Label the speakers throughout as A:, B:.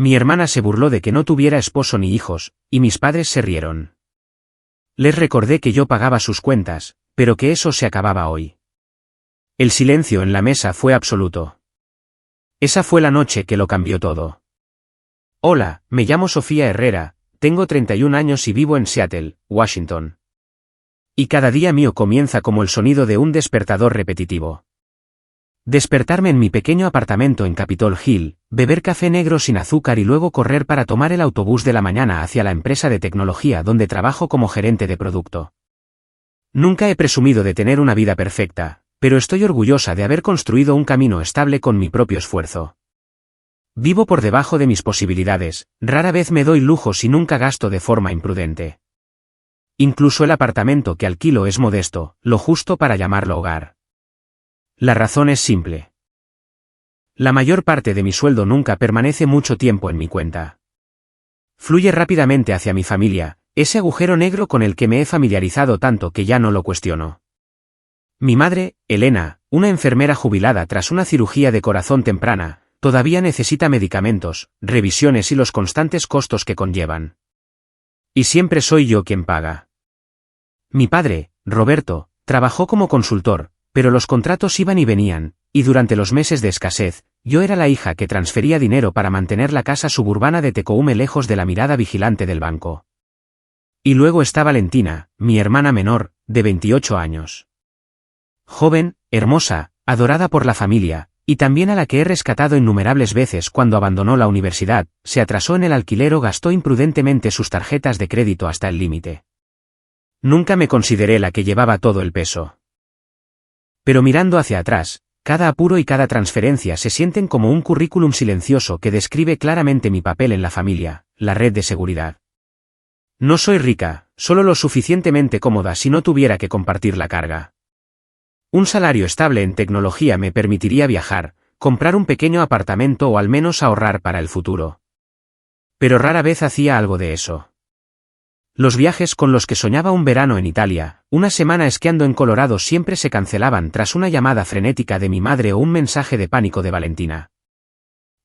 A: Mi hermana se burló de que no tuviera esposo ni hijos, y mis padres se rieron. Les recordé que yo pagaba sus cuentas, pero que eso se acababa hoy. El silencio en la mesa fue absoluto. Esa fue la noche que lo cambió todo. Hola, me llamo Sofía Herrera, tengo 31 años y vivo en Seattle, Washington. Y cada día mío comienza como el sonido de un despertador repetitivo. Despertarme en mi pequeño apartamento en Capitol Hill, beber café negro sin azúcar y luego correr para tomar el autobús de la mañana hacia la empresa de tecnología donde trabajo como gerente de producto. Nunca he presumido de tener una vida perfecta, pero estoy orgullosa de haber construido un camino estable con mi propio esfuerzo. Vivo por debajo de mis posibilidades, rara vez me doy lujos y nunca gasto de forma imprudente. Incluso el apartamento que alquilo es modesto, lo justo para llamarlo hogar. La razón es simple. La mayor parte de mi sueldo nunca permanece mucho tiempo en mi cuenta. Fluye rápidamente hacia mi familia, ese agujero negro con el que me he familiarizado tanto que ya no lo cuestiono. Mi madre, Elena, una enfermera jubilada tras una cirugía de corazón temprana, todavía necesita medicamentos, revisiones y los constantes costos que conllevan. Y siempre soy yo quien paga. Mi padre, Roberto, trabajó como consultor, pero los contratos iban y venían, y durante los meses de escasez, yo era la hija que transfería dinero para mantener la casa suburbana de Tecoume lejos de la mirada vigilante del banco. Y luego está Valentina, mi hermana menor, de 28 años. Joven, hermosa, adorada por la familia, y también a la que he rescatado innumerables veces cuando abandonó la universidad, se atrasó en el alquiler o gastó imprudentemente sus tarjetas de crédito hasta el límite. Nunca me consideré la que llevaba todo el peso. Pero mirando hacia atrás, cada apuro y cada transferencia se sienten como un currículum silencioso que describe claramente mi papel en la familia, la red de seguridad. No soy rica, solo lo suficientemente cómoda si no tuviera que compartir la carga. Un salario estable en tecnología me permitiría viajar, comprar un pequeño apartamento o al menos ahorrar para el futuro. Pero rara vez hacía algo de eso. Los viajes con los que soñaba un verano en Italia, una semana esquiando en Colorado siempre se cancelaban tras una llamada frenética de mi madre o un mensaje de pánico de Valentina.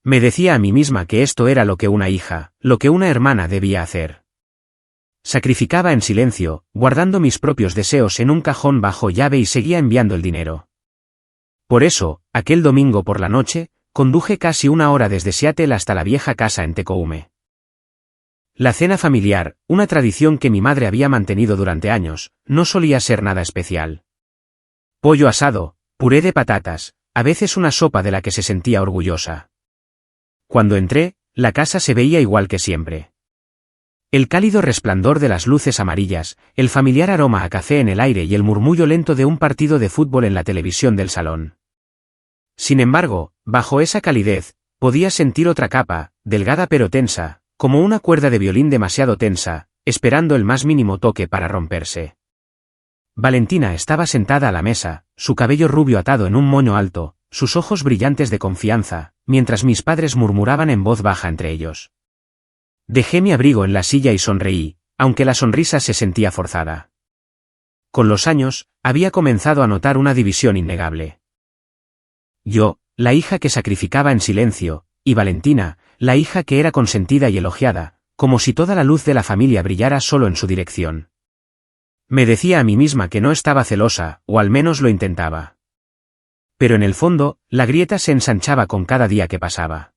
A: Me decía a mí misma que esto era lo que una hija, lo que una hermana debía hacer. Sacrificaba en silencio, guardando mis propios deseos en un cajón bajo llave y seguía enviando el dinero. Por eso, aquel domingo por la noche, conduje casi una hora desde Seattle hasta la vieja casa en Tecoume. La cena familiar, una tradición que mi madre había mantenido durante años, no solía ser nada especial. Pollo asado, puré de patatas, a veces una sopa de la que se sentía orgullosa. Cuando entré, la casa se veía igual que siempre. El cálido resplandor de las luces amarillas, el familiar aroma a café en el aire y el murmullo lento de un partido de fútbol en la televisión del salón. Sin embargo, bajo esa calidez, podía sentir otra capa, delgada pero tensa, como una cuerda de violín demasiado tensa, esperando el más mínimo toque para romperse. Valentina estaba sentada a la mesa, su cabello rubio atado en un moño alto, sus ojos brillantes de confianza, mientras mis padres murmuraban en voz baja entre ellos. Dejé mi abrigo en la silla y sonreí, aunque la sonrisa se sentía forzada. Con los años, había comenzado a notar una división innegable. Yo, la hija que sacrificaba en silencio, y Valentina, la hija que era consentida y elogiada, como si toda la luz de la familia brillara solo en su dirección. Me decía a mí misma que no estaba celosa, o al menos lo intentaba. Pero en el fondo, la grieta se ensanchaba con cada día que pasaba.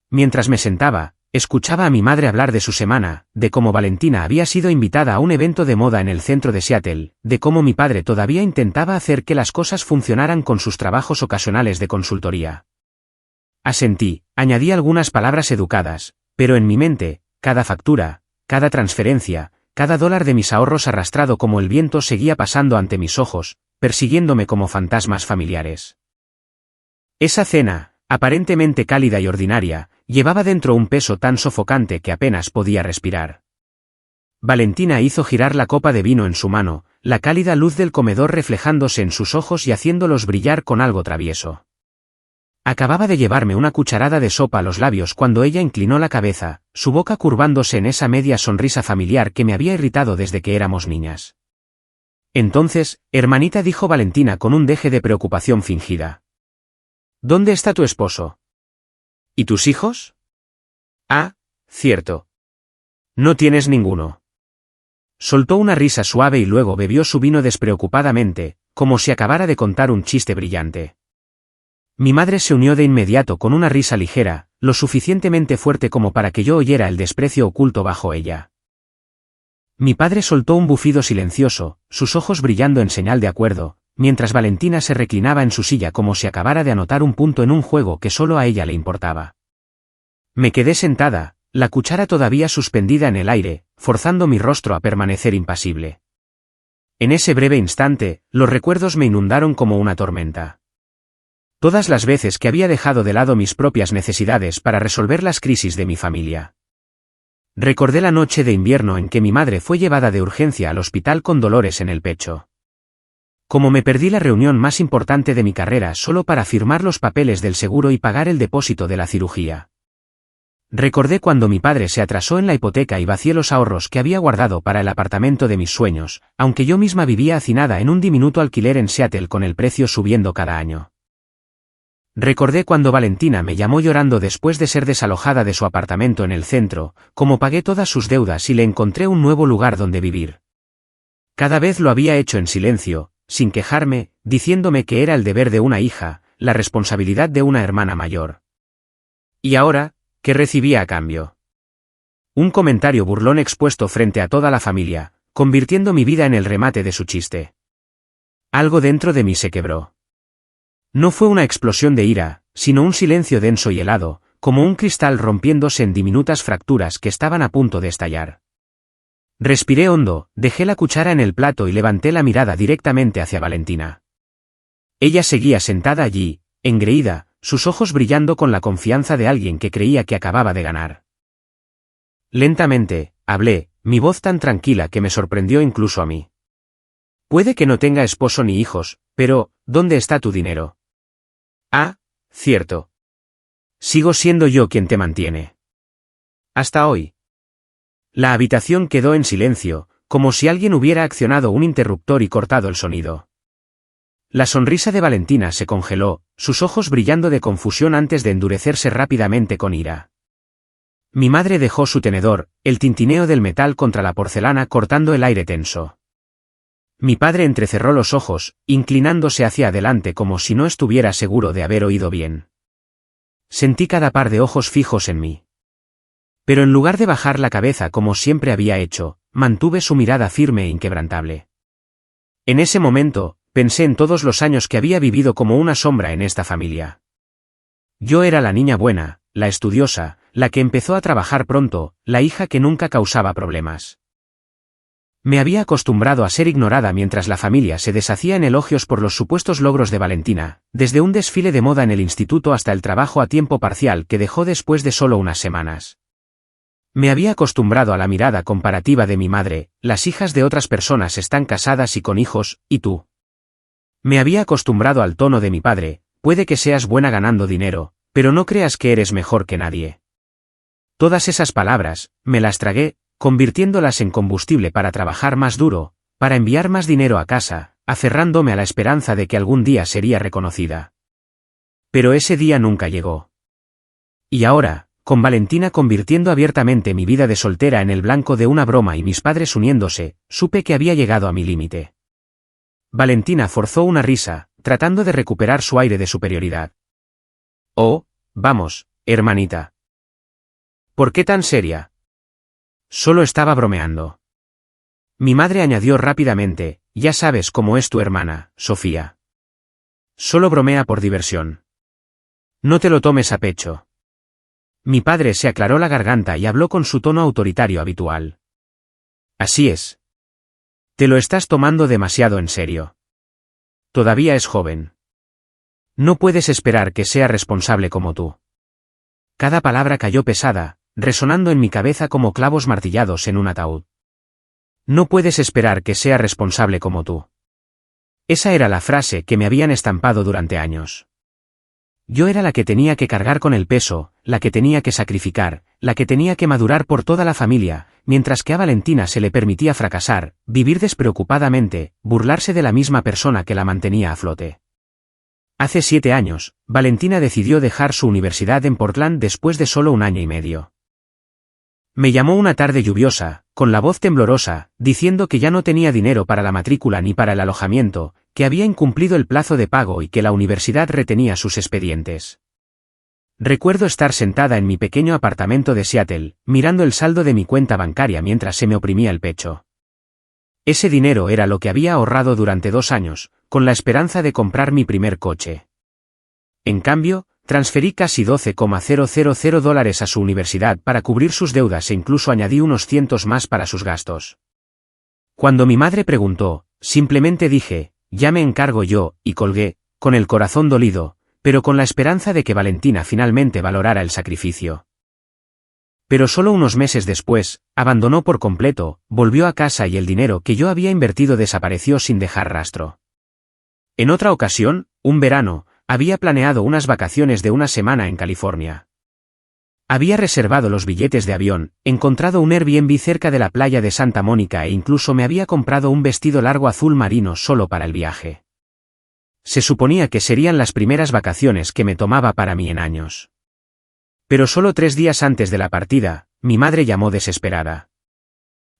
A: Mientras me sentaba, escuchaba a mi madre hablar de su semana, de cómo Valentina había sido invitada a un evento de moda en el centro de Seattle, de cómo mi padre todavía intentaba hacer que las cosas funcionaran con sus trabajos ocasionales de consultoría. Asentí, añadí algunas palabras educadas, pero en mi mente, cada factura, cada transferencia, cada dólar de mis ahorros arrastrado como el viento seguía pasando ante mis ojos, persiguiéndome como fantasmas familiares. Esa cena, aparentemente cálida y ordinaria, llevaba dentro un peso tan sofocante que apenas podía respirar. Valentina hizo girar la copa de vino en su mano, la cálida luz del comedor reflejándose en sus ojos y haciéndolos brillar con algo travieso. Acababa de llevarme una cucharada de sopa a los labios cuando ella inclinó la cabeza, su boca curvándose en esa media sonrisa familiar que me había irritado desde que éramos niñas. Entonces, hermanita, dijo Valentina con un deje de preocupación fingida. ¿Dónde está tu esposo? ¿Y tus hijos? Ah, cierto. No tienes ninguno. Soltó una risa suave y luego bebió su vino despreocupadamente, como si acabara de contar un chiste brillante. Mi madre se unió de inmediato con una risa ligera, lo suficientemente fuerte como para que yo oyera el desprecio oculto bajo ella. Mi padre soltó un bufido silencioso, sus ojos brillando en señal de acuerdo, mientras Valentina se reclinaba en su silla como si acabara de anotar un punto en un juego que solo a ella le importaba. Me quedé sentada, la cuchara todavía suspendida en el aire, forzando mi rostro a permanecer impasible. En ese breve instante, los recuerdos me inundaron como una tormenta. Todas las veces que había dejado de lado mis propias necesidades para resolver las crisis de mi familia. Recordé la noche de invierno en que mi madre fue llevada de urgencia al hospital con dolores en el pecho. Como me perdí la reunión más importante de mi carrera solo para firmar los papeles del seguro y pagar el depósito de la cirugía. Recordé cuando mi padre se atrasó en la hipoteca y vacié los ahorros que había guardado para el apartamento de mis sueños, aunque yo misma vivía hacinada en un diminuto alquiler en Seattle con el precio subiendo cada año. Recordé cuando Valentina me llamó llorando después de ser desalojada de su apartamento en el centro, como pagué todas sus deudas y le encontré un nuevo lugar donde vivir. Cada vez lo había hecho en silencio, sin quejarme, diciéndome que era el deber de una hija, la responsabilidad de una hermana mayor. Y ahora, ¿qué recibía a cambio? Un comentario burlón expuesto frente a toda la familia, convirtiendo mi vida en el remate de su chiste. Algo dentro de mí se quebró. No fue una explosión de ira, sino un silencio denso y helado, como un cristal rompiéndose en diminutas fracturas que estaban a punto de estallar. Respiré hondo, dejé la cuchara en el plato y levanté la mirada directamente hacia Valentina. Ella seguía sentada allí, engreída, sus ojos brillando con la confianza de alguien que creía que acababa de ganar. Lentamente, hablé, mi voz tan tranquila que me sorprendió incluso a mí. Puede que no tenga esposo ni hijos, pero, ¿dónde está tu dinero? Ah, cierto. Sigo siendo yo quien te mantiene. Hasta hoy. La habitación quedó en silencio, como si alguien hubiera accionado un interruptor y cortado el sonido. La sonrisa de Valentina se congeló, sus ojos brillando de confusión antes de endurecerse rápidamente con ira. Mi madre dejó su tenedor, el tintineo del metal contra la porcelana cortando el aire tenso. Mi padre entrecerró los ojos, inclinándose hacia adelante como si no estuviera seguro de haber oído bien. Sentí cada par de ojos fijos en mí. Pero en lugar de bajar la cabeza como siempre había hecho, mantuve su mirada firme e inquebrantable. En ese momento, pensé en todos los años que había vivido como una sombra en esta familia. Yo era la niña buena, la estudiosa, la que empezó a trabajar pronto, la hija que nunca causaba problemas. Me había acostumbrado a ser ignorada mientras la familia se deshacía en elogios por los supuestos logros de Valentina, desde un desfile de moda en el instituto hasta el trabajo a tiempo parcial que dejó después de solo unas semanas. Me había acostumbrado a la mirada comparativa de mi madre, las hijas de otras personas están casadas y con hijos, ¿y tú? Me había acostumbrado al tono de mi padre, puede que seas buena ganando dinero, pero no creas que eres mejor que nadie. Todas esas palabras, me las tragué, convirtiéndolas en combustible para trabajar más duro, para enviar más dinero a casa, aferrándome a la esperanza de que algún día sería reconocida. Pero ese día nunca llegó. Y ahora, con Valentina convirtiendo abiertamente mi vida de soltera en el blanco de una broma y mis padres uniéndose, supe que había llegado a mi límite. Valentina forzó una risa, tratando de recuperar su aire de superioridad. Oh, vamos, hermanita. ¿Por qué tan seria? Solo estaba bromeando. Mi madre añadió rápidamente, ya sabes cómo es tu hermana, Sofía. Solo bromea por diversión. No te lo tomes a pecho. Mi padre se aclaró la garganta y habló con su tono autoritario habitual. Así es. Te lo estás tomando demasiado en serio. Todavía es joven. No puedes esperar que sea responsable como tú. Cada palabra cayó pesada, resonando en mi cabeza como clavos martillados en un ataúd. No puedes esperar que sea responsable como tú. Esa era la frase que me habían estampado durante años. Yo era la que tenía que cargar con el peso, la que tenía que sacrificar, la que tenía que madurar por toda la familia, mientras que a Valentina se le permitía fracasar, vivir despreocupadamente, burlarse de la misma persona que la mantenía a flote. Hace 7 años, Valentina decidió dejar su universidad en Portland después de solo un año y medio. Me llamó una tarde lluviosa, con la voz temblorosa, diciendo que ya no tenía dinero para la matrícula ni para el alojamiento, que había incumplido el plazo de pago y que la universidad retenía sus expedientes. Recuerdo estar sentada en mi pequeño apartamento de Seattle, mirando el saldo de mi cuenta bancaria mientras se me oprimía el pecho. Ese dinero era lo que había ahorrado durante 2 años, con la esperanza de comprar mi primer coche. En cambio, transferí casi $12,000 a su universidad para cubrir sus deudas e incluso añadí unos cientos más para sus gastos. Cuando mi madre preguntó, simplemente dije, ya me encargo yo, y colgué, con el corazón dolido, pero con la esperanza de que Valentina finalmente valorara el sacrificio. Pero solo unos meses después, abandonó por completo, volvió a casa y el dinero que yo había invertido desapareció sin dejar rastro. En otra ocasión, un verano, había planeado unas vacaciones de una semana en California. Había reservado los billetes de avión, encontrado un Airbnb cerca de la playa de Santa Mónica e incluso me había comprado un vestido largo azul marino solo para el viaje. Se suponía que serían las primeras vacaciones que me tomaba para mí en años. Pero solo 3 días antes de la partida, mi madre llamó desesperada.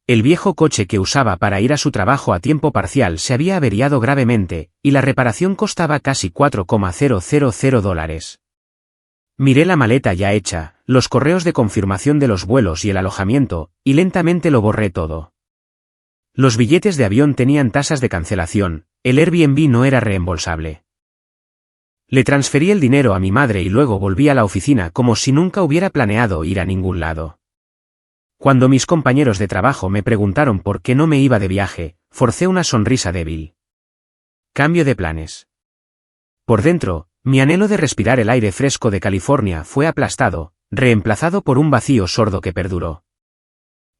A: El viejo coche que usaba para ir a su trabajo a tiempo parcial se había averiado gravemente, y la reparación costaba casi $4,000. Miré la maleta ya hecha, los correos de confirmación de los vuelos y el alojamiento, y lentamente lo borré todo. Los billetes de avión tenían tasas de cancelación, el Airbnb no era reembolsable. Le transferí el dinero a mi madre y luego volví a la oficina como si nunca hubiera planeado ir a ningún lado. Cuando mis compañeros de trabajo me preguntaron por qué no me iba de viaje, forcé una sonrisa débil. Cambio de planes. Por dentro, mi anhelo de respirar el aire fresco de California fue aplastado, reemplazado por un vacío sordo que perduró.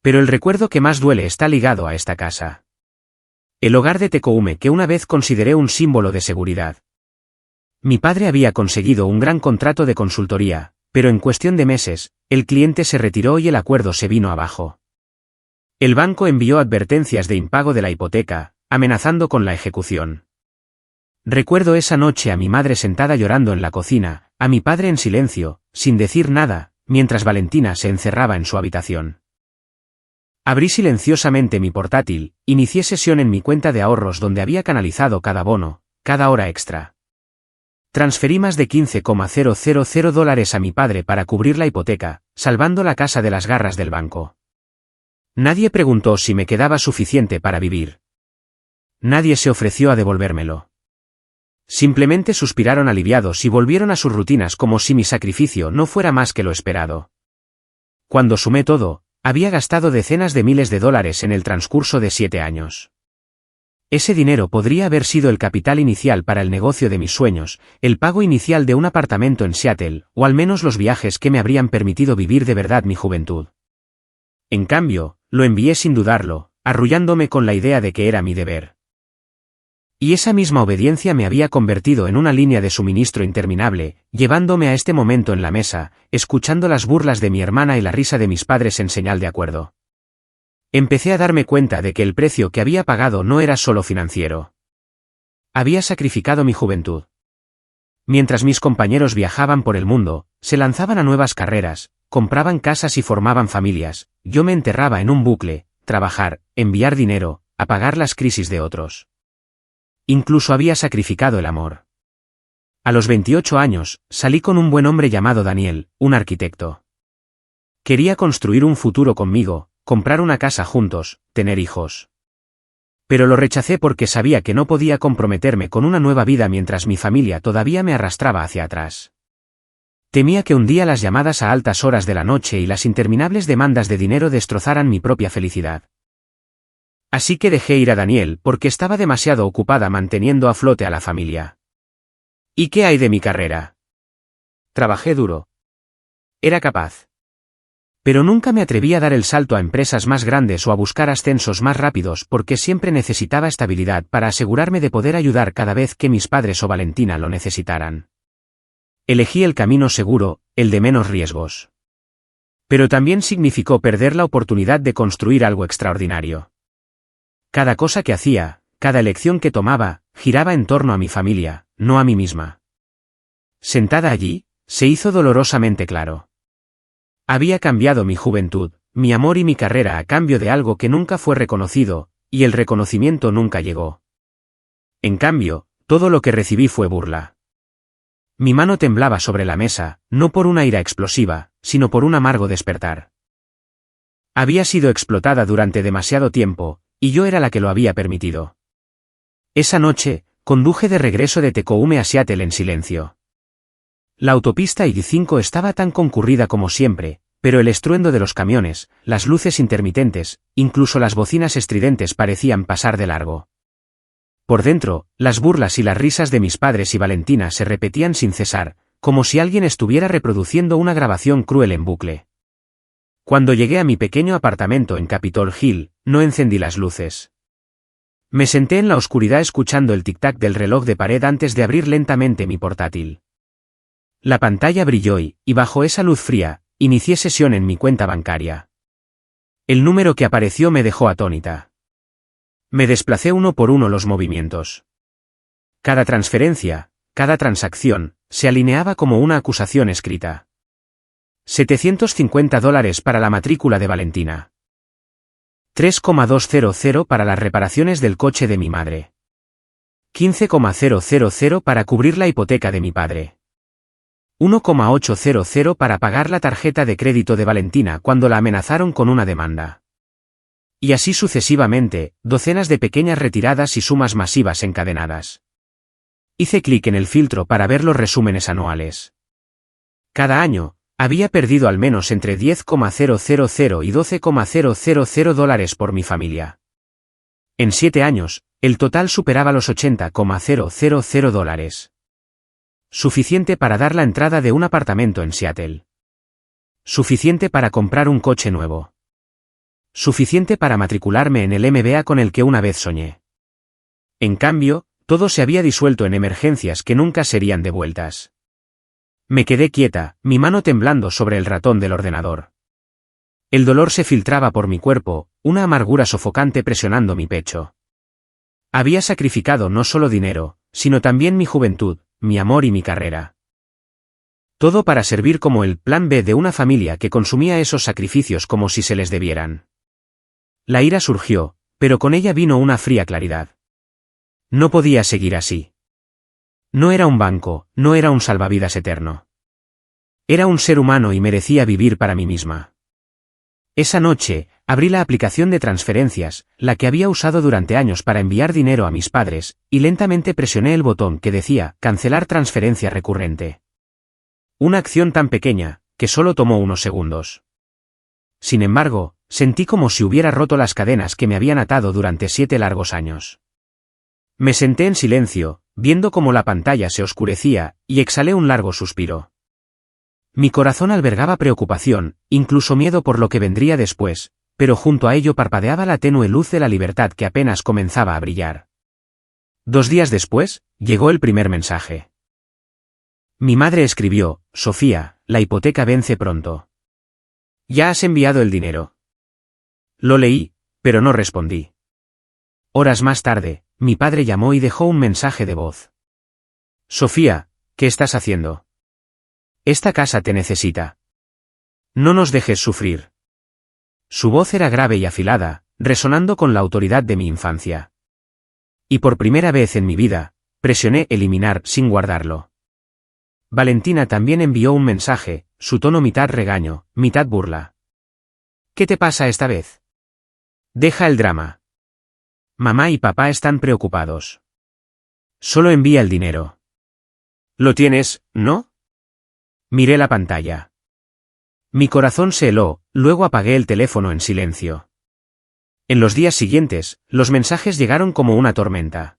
A: Pero el recuerdo que más duele está ligado a esta casa. El hogar de Tecoume que una vez consideré un símbolo de seguridad. Mi padre había conseguido un gran contrato de consultoría, pero en cuestión de meses, el cliente se retiró y el acuerdo se vino abajo. El banco envió advertencias de impago de la hipoteca, amenazando con la ejecución. Recuerdo esa noche a mi madre sentada llorando en la cocina, a mi padre en silencio, sin decir nada, mientras Valentina se encerraba en su habitación. Abrí silenciosamente mi portátil, inicié sesión en mi cuenta de ahorros donde había canalizado cada bono, cada hora extra. Transferí más de $15,000 a mi padre para cubrir la hipoteca, salvando la casa de las garras del banco. Nadie preguntó si me quedaba suficiente para vivir. Nadie se ofreció a devolvérmelo. Simplemente suspiraron aliviados y volvieron a sus rutinas como si mi sacrificio no fuera más que lo esperado. Cuando sumé todo, había gastado decenas de miles de dólares en el transcurso de 7 años. Ese dinero podría haber sido el capital inicial para el negocio de mis sueños, el pago inicial de un apartamento en Seattle, o al menos los viajes que me habrían permitido vivir de verdad mi juventud. En cambio, lo envié sin dudarlo, arrullándome con la idea de que era mi deber. Y esa misma obediencia me había convertido en una línea de suministro interminable, llevándome a este momento en la mesa, escuchando las burlas de mi hermana y la risa de mis padres en señal de acuerdo. Empecé a darme cuenta de que el precio que había pagado no era solo financiero. Había sacrificado mi juventud. Mientras mis compañeros viajaban por el mundo, se lanzaban a nuevas carreras, compraban casas y formaban familias, yo me enterraba en un bucle, trabajar, enviar dinero, apagar las crisis de otros. Incluso había sacrificado el amor. A los 28 años, salí con un buen hombre llamado Daniel, un arquitecto. Quería construir un futuro conmigo, comprar una casa juntos, tener hijos. Pero lo rechacé porque sabía que no podía comprometerme con una nueva vida mientras mi familia todavía me arrastraba hacia atrás. Temía que un día las llamadas a altas horas de la noche y las interminables demandas de dinero destrozaran mi propia felicidad. Así que dejé ir a Daniel porque estaba demasiado ocupada manteniendo a flote a la familia. ¿Y qué hay de mi carrera? Trabajé duro. Era capaz. Pero nunca me atreví a dar el salto a empresas más grandes o a buscar ascensos más rápidos porque siempre necesitaba estabilidad para asegurarme de poder ayudar cada vez que mis padres o Valentina lo necesitaran. Elegí el camino seguro, el de menos riesgos. Pero también significó perder la oportunidad de construir algo extraordinario. Cada cosa que hacía, cada elección que tomaba, giraba en torno a mi familia, no a mí misma. Sentada allí, se hizo dolorosamente claro. Había cambiado mi juventud, mi amor y mi carrera a cambio de algo que nunca fue reconocido, y el reconocimiento nunca llegó. En cambio, todo lo que recibí fue burla. Mi mano temblaba sobre la mesa, no por una ira explosiva, sino por un amargo despertar. Había sido explotada durante demasiado tiempo, y yo era la que lo había permitido. Esa noche, conduje de regreso de Tecoume a Seattle en silencio. La autopista I-5 estaba tan concurrida como siempre, pero el estruendo de los camiones, las luces intermitentes, incluso las bocinas estridentes parecían pasar de largo. Por dentro, las burlas y las risas de mis padres y Valentina se repetían sin cesar, como si alguien estuviera reproduciendo una grabación cruel en bucle. Cuando llegué a mi pequeño apartamento en Capitol Hill, no encendí las luces. Me senté en la oscuridad escuchando el tic-tac del reloj de pared antes de abrir lentamente mi portátil. La pantalla brilló y, bajo esa luz fría, inicié sesión en mi cuenta bancaria. El número que apareció me dejó atónita. Me desplacé uno por uno los movimientos. Cada transferencia, cada transacción, se alineaba como una acusación escrita. $750 para la matrícula de Valentina. 3,200 para las reparaciones del coche de mi madre. 15,000 para cubrir la hipoteca de mi padre. 1,800 para pagar la tarjeta de crédito de Valentina cuando la amenazaron con una demanda. Y así sucesivamente, docenas de pequeñas retiradas y sumas masivas encadenadas. Hice clic en el filtro para ver los resúmenes anuales. Cada año, había perdido al menos entre $10,000 y $12,000 por mi familia. En 7 años, el total superaba los $80,000. Suficiente para dar la entrada de un apartamento en Seattle. Suficiente para comprar un coche nuevo. Suficiente para matricularme en el MBA con el que una vez soñé. En cambio, todo se había disuelto en emergencias que nunca serían devueltas. Me quedé quieta, mi mano temblando sobre el ratón del ordenador. El dolor se filtraba por mi cuerpo, una amargura sofocante presionando mi pecho. Había sacrificado no solo dinero, sino también mi juventud, mi amor y mi carrera. Todo para servir como el plan B de una familia que consumía esos sacrificios como si se les debieran. La ira surgió, pero con ella vino una fría claridad. No podía seguir así. No era un banco, no era un salvavidas eterno. Era un ser humano y merecía vivir para mí misma. Esa noche, abrí la aplicación de transferencias, la que había usado durante años para enviar dinero a mis padres, y lentamente presioné el botón que decía «Cancelar transferencia recurrente». Una acción tan pequeña, que solo tomó unos segundos. Sin embargo, sentí como si hubiera roto las cadenas que me habían atado durante 7 largos años. Me senté en silencio, viendo cómo la pantalla se oscurecía, y exhalé un largo suspiro. Mi corazón albergaba preocupación, incluso miedo por lo que vendría después, pero junto a ello parpadeaba la tenue luz de la libertad que apenas comenzaba a brillar. 2 días después, llegó el primer mensaje. Mi madre escribió: «Sofía, la hipoteca vence pronto. ¿Ya has enviado el dinero?» Lo leí, pero no respondí. Horas más tarde, mi padre llamó y dejó un mensaje de voz. «Sofía, ¿qué estás haciendo? Esta casa te necesita. No nos dejes sufrir». Su voz era grave y afilada, resonando con la autoridad de mi infancia. Y por primera vez en mi vida, presioné eliminar sin guardarlo. Valentina también envió un mensaje, su tono mitad regaño, mitad burla. «¿Qué te pasa esta vez? Deja el drama. Mamá y papá están preocupados. Solo envía el dinero». «Lo tienes, ¿no?» Miré la pantalla. Mi corazón se heló, luego apagué el teléfono en silencio. En los días siguientes, los mensajes llegaron como una tormenta.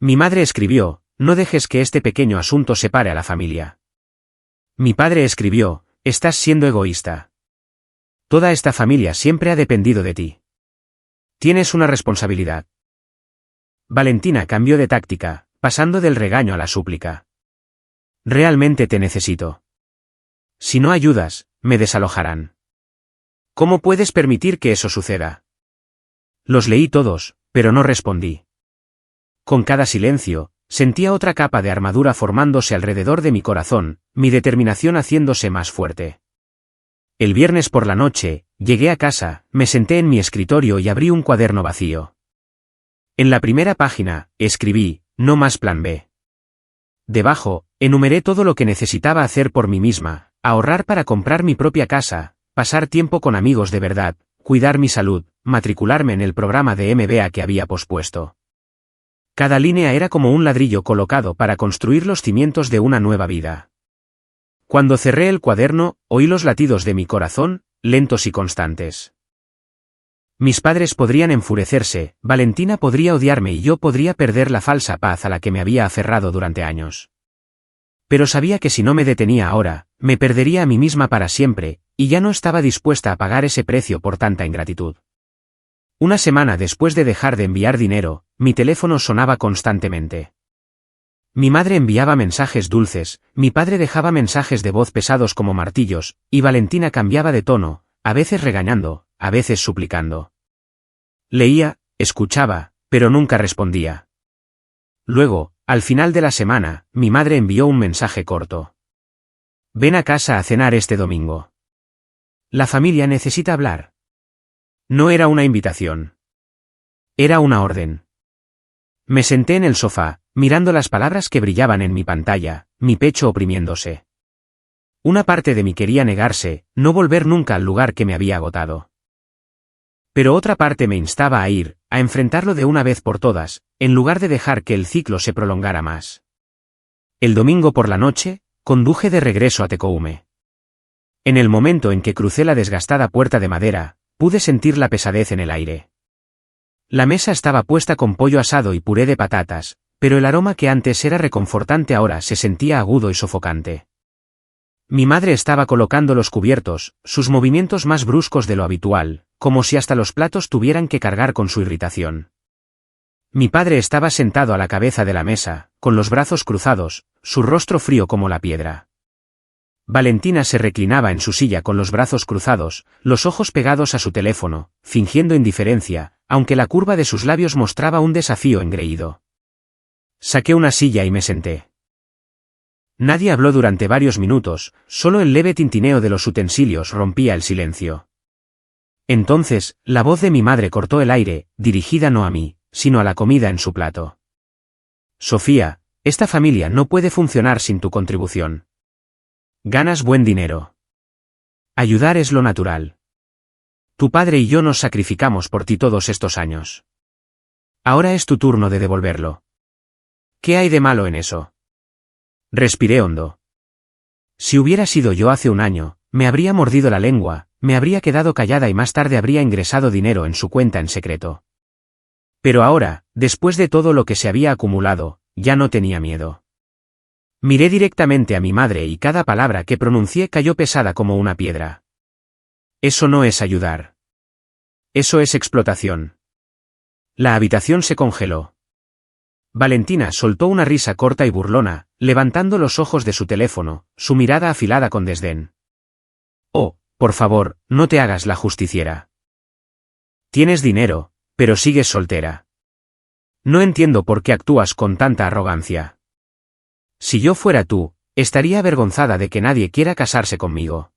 A: Mi madre escribió: «No dejes que este pequeño asunto separe a la familia». Mi padre escribió: «Estás siendo egoísta. Toda esta familia siempre ha dependido de ti. Tienes una responsabilidad». Valentina cambió de táctica, pasando del regaño a la súplica. «Realmente te necesito. Si no ayudas, me desalojarán. ¿Cómo puedes permitir que eso suceda?» Los leí todos, pero no respondí. Con cada silencio, sentía otra capa de armadura formándose alrededor de mi corazón, mi determinación haciéndose más fuerte. El viernes por la noche, llegué a casa, me senté en mi escritorio y abrí un cuaderno vacío. En la primera página, escribí, no más plan B. Debajo, enumeré todo lo que necesitaba hacer por mí misma, ahorrar para comprar mi propia casa, pasar tiempo con amigos de verdad, cuidar mi salud, matricularme en el programa de MBA que había pospuesto. Cada línea era como un ladrillo colocado para construir los cimientos de una nueva vida. Cuando cerré el cuaderno, oí los latidos de mi corazón, lentos y constantes. Mis padres podrían enfurecerse, Valentina podría odiarme y yo podría perder la falsa paz a la que me había aferrado durante años. Pero sabía que si no me detenía ahora, me perdería a mí misma para siempre, y ya no estaba dispuesta a pagar ese precio por tanta ingratitud. Una semana después de dejar de enviar dinero, mi teléfono sonaba constantemente. Mi madre enviaba mensajes dulces, mi padre dejaba mensajes de voz pesados como martillos, y Valentina cambiaba de tono, a veces regañando, a veces suplicando. Leía, escuchaba, pero nunca respondía. Luego, al final de la semana, mi madre envió un mensaje corto. Ven a casa a cenar este domingo. La familia necesita hablar. No era una invitación. Era una orden. Me senté en el sofá, mirando las palabras que brillaban en mi pantalla, mi pecho oprimiéndose. Una parte de mí quería negarse, no volver nunca al lugar que me había agotado. Pero otra parte me instaba a ir, a enfrentarlo de una vez por todas, en lugar de dejar que el ciclo se prolongara más. El domingo por la noche, conduje de regreso a Tecoume. En el momento en que crucé la desgastada puerta de madera, pude sentir la pesadez en el aire. La mesa estaba puesta con pollo asado y puré de patatas, pero el aroma que antes era reconfortante ahora se sentía agudo y sofocante. Mi madre estaba colocando los cubiertos, sus movimientos más bruscos de lo habitual, como si hasta los platos tuvieran que cargar con su irritación. Mi padre estaba sentado a la cabeza de la mesa, con los brazos cruzados, su rostro frío como la piedra. Valentina se reclinaba en su silla con los brazos cruzados, los ojos pegados a su teléfono, fingiendo indiferencia, aunque la curva de sus labios mostraba un desafío engreído. Saqué una silla y me senté. Nadie habló durante varios minutos, solo el leve tintineo de los utensilios rompía el silencio. Entonces, la voz de mi madre cortó el aire, dirigida no a mí, sino a la comida en su plato. Sofía, esta familia no puede funcionar sin tu contribución. Ganas buen dinero. Ayudar es lo natural. Tu padre y yo nos sacrificamos por ti todos estos años. Ahora es tu turno de devolverlo. ¿Qué hay de malo en eso? Respiré hondo. Si hubiera sido yo hace un año, me habría mordido la lengua, me habría quedado callada y más tarde habría ingresado dinero en su cuenta en secreto. Pero ahora, después de todo lo que se había acumulado, ya no tenía miedo. Miré directamente a mi madre y cada palabra que pronuncié cayó pesada como una piedra. Eso no es ayudar. Eso es explotación. La habitación se congeló. Valentina soltó una risa corta y burlona, levantando los ojos de su teléfono, su mirada afilada con desdén. Oh, por favor, no te hagas la justiciera. Tienes dinero, pero sigues soltera. No entiendo por qué actúas con tanta arrogancia. Si yo fuera tú, estaría avergonzada de que nadie quiera casarse conmigo.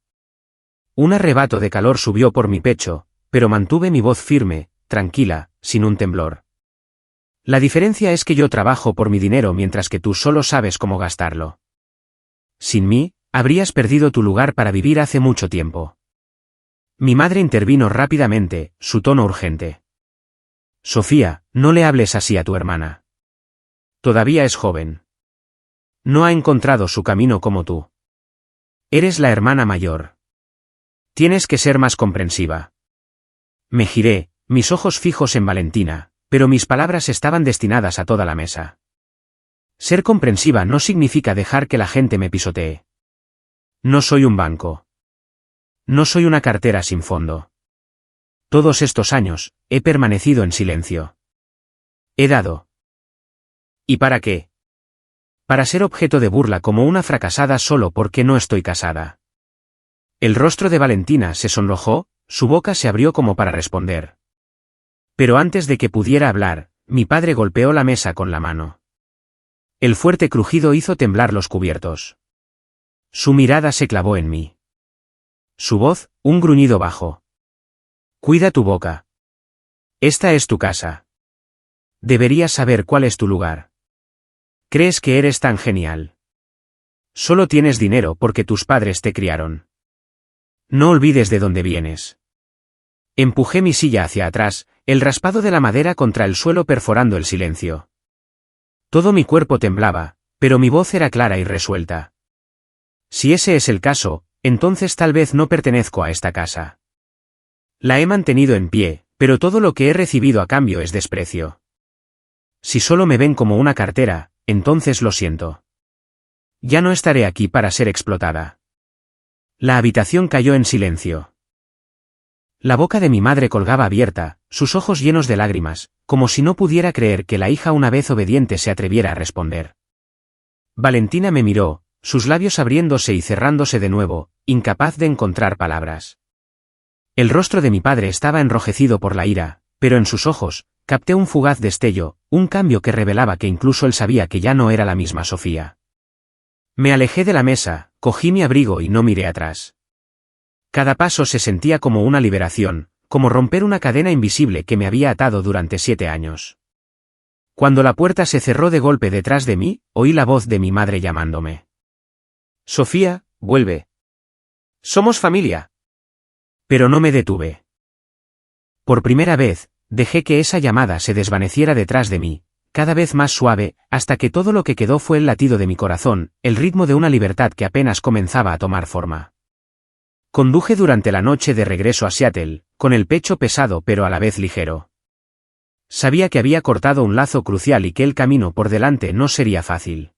A: Un arrebato de calor subió por mi pecho, pero mantuve mi voz firme, tranquila, sin un temblor. La diferencia es que yo trabajo por mi dinero mientras que tú solo sabes cómo gastarlo. Sin mí, habrías perdido tu lugar para vivir hace mucho tiempo. Mi madre intervino rápidamente, su tono urgente. Sofía, no le hables así a tu hermana. Todavía es joven. No ha encontrado su camino como tú. Eres la hermana mayor. Tienes que ser más comprensiva. Me giré, mis ojos fijos en Valentina, pero mis palabras estaban destinadas a toda la mesa. Ser comprensiva no significa dejar que la gente me pisotee. No soy un banco. No soy una cartera sin fondo. Todos estos años, he permanecido en silencio. He dado. ¿Y para qué? Para ser objeto de burla como una fracasada solo porque no estoy casada. El rostro de Valentina se sonrojó, su boca se abrió como para responder. Pero antes de que pudiera hablar, mi padre golpeó la mesa con la mano. El fuerte crujido hizo temblar los cubiertos. Su mirada se clavó en mí. Su voz, un gruñido bajo. Cuida tu boca. Esta es tu casa. Deberías saber cuál es tu lugar. ¿Crees que eres tan genial? Solo tienes dinero porque tus padres te criaron. No olvides de dónde vienes. Empujé mi silla hacia atrás, el raspado de la madera contra el suelo perforando el silencio. Todo mi cuerpo temblaba, pero mi voz era clara y resuelta. Si ese es el caso, entonces tal vez no pertenezco a esta casa. La he mantenido en pie, pero todo lo que he recibido a cambio es desprecio. Si solo me ven como una cartera, entonces lo siento. Ya no estaré aquí para ser explotada. La habitación cayó en silencio. La boca de mi madre colgaba abierta, sus ojos llenos de lágrimas, como si no pudiera creer que la hija una vez obediente se atreviera a responder. Valentina me miró, sus labios abriéndose y cerrándose de nuevo, incapaz de encontrar palabras. El rostro de mi padre estaba enrojecido por la ira, pero en sus ojos, capté un fugaz destello, un cambio que revelaba que incluso él sabía que ya no era la misma Sofía. Me alejé de la mesa, cogí mi abrigo y no miré atrás. Cada paso se sentía como una liberación, como romper una cadena invisible que me había atado durante 7 años. Cuando la puerta se cerró de golpe detrás de mí, oí la voz de mi madre llamándome. Sofía, vuelve. Somos familia. Pero no me detuve. Por primera vez, dejé que esa llamada se desvaneciera detrás de mí, cada vez más suave, hasta que todo lo que quedó fue el latido de mi corazón, el ritmo de una libertad que apenas comenzaba a tomar forma. Conduje durante la noche de regreso a Seattle, con el pecho pesado pero a la vez ligero. Sabía que había cortado un lazo crucial y que el camino por delante no sería fácil.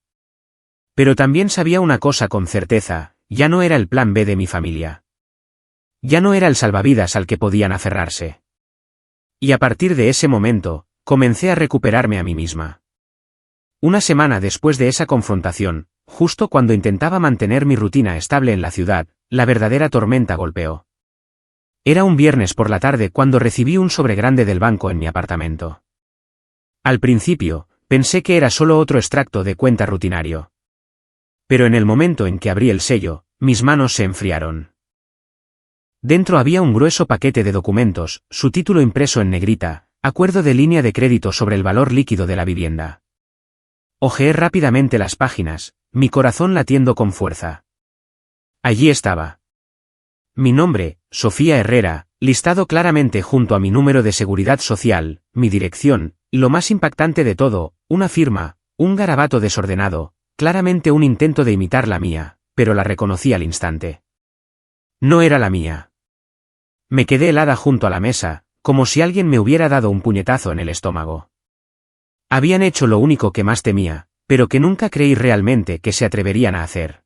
A: Pero también sabía una cosa con certeza, ya no era el plan B de mi familia. Ya no era el salvavidas al que podían aferrarse. Y a partir de ese momento, comencé a recuperarme a mí misma. Una semana después de esa confrontación, justo cuando intentaba mantener mi rutina estable en la ciudad, la verdadera tormenta golpeó. Era un viernes por la tarde cuando recibí un sobre grande del banco en mi apartamento. Al principio, pensé que era solo otro extracto de cuenta rutinario. Pero en el momento en que abrí el sello, mis manos se enfriaron. Dentro había un grueso paquete de documentos, su título impreso en negrita, acuerdo de línea de crédito sobre el valor líquido de la vivienda. Hojeé rápidamente las páginas, mi corazón latiendo con fuerza. Allí estaba. Mi nombre, Sofía Herrera, listado claramente junto a mi número de seguridad social, mi dirección, y lo más impactante de todo, una firma, un garabato desordenado, claramente un intento de imitar la mía, pero la reconocí al instante. No era la mía. Me quedé helada junto a la mesa, como si alguien me hubiera dado un puñetazo en el estómago. Habían hecho lo único que más temía, pero que nunca creí realmente que se atreverían a hacer.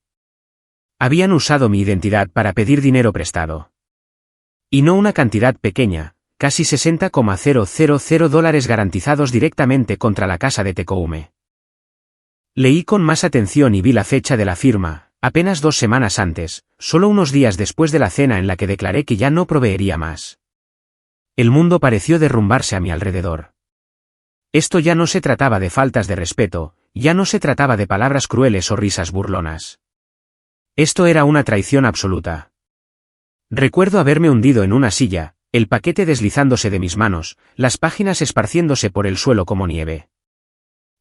A: Habían usado mi identidad para pedir dinero prestado. Y no una cantidad pequeña, casi $60,000 garantizados directamente contra la casa de Tecoume. Leí con más atención y vi la fecha de la firma, apenas 2 semanas antes, solo unos días después de la cena en la que declaré que ya no proveería más. El mundo pareció derrumbarse a mi alrededor. Esto ya no se trataba de faltas de respeto, ya no se trataba de palabras crueles o risas burlonas. Esto era una traición absoluta. Recuerdo haberme hundido en una silla, el paquete deslizándose de mis manos, las páginas esparciéndose por el suelo como nieve.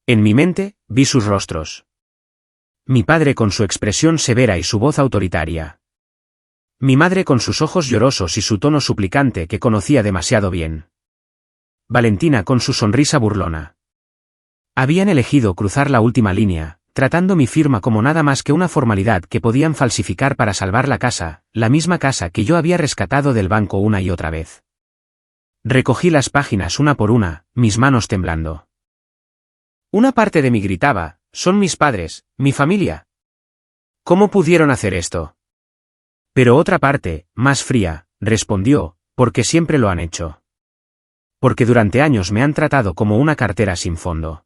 A: En mi mente, vi sus rostros. Mi padre con su expresión severa y su voz autoritaria. Mi madre con sus ojos llorosos y su tono suplicante que conocía demasiado bien. Valentina con su sonrisa burlona. Habían elegido cruzar la última línea, tratando mi firma como nada más que una formalidad que podían falsificar para salvar la casa, la misma casa que yo había rescatado del banco una y otra vez. Recogí las páginas una por una, mis manos temblando. Una parte de mí gritaba, son mis padres, mi familia. ¿Cómo pudieron hacer esto? Pero otra parte, más fría, respondió, porque siempre lo han hecho. Porque durante años me han tratado como una cartera sin fondo.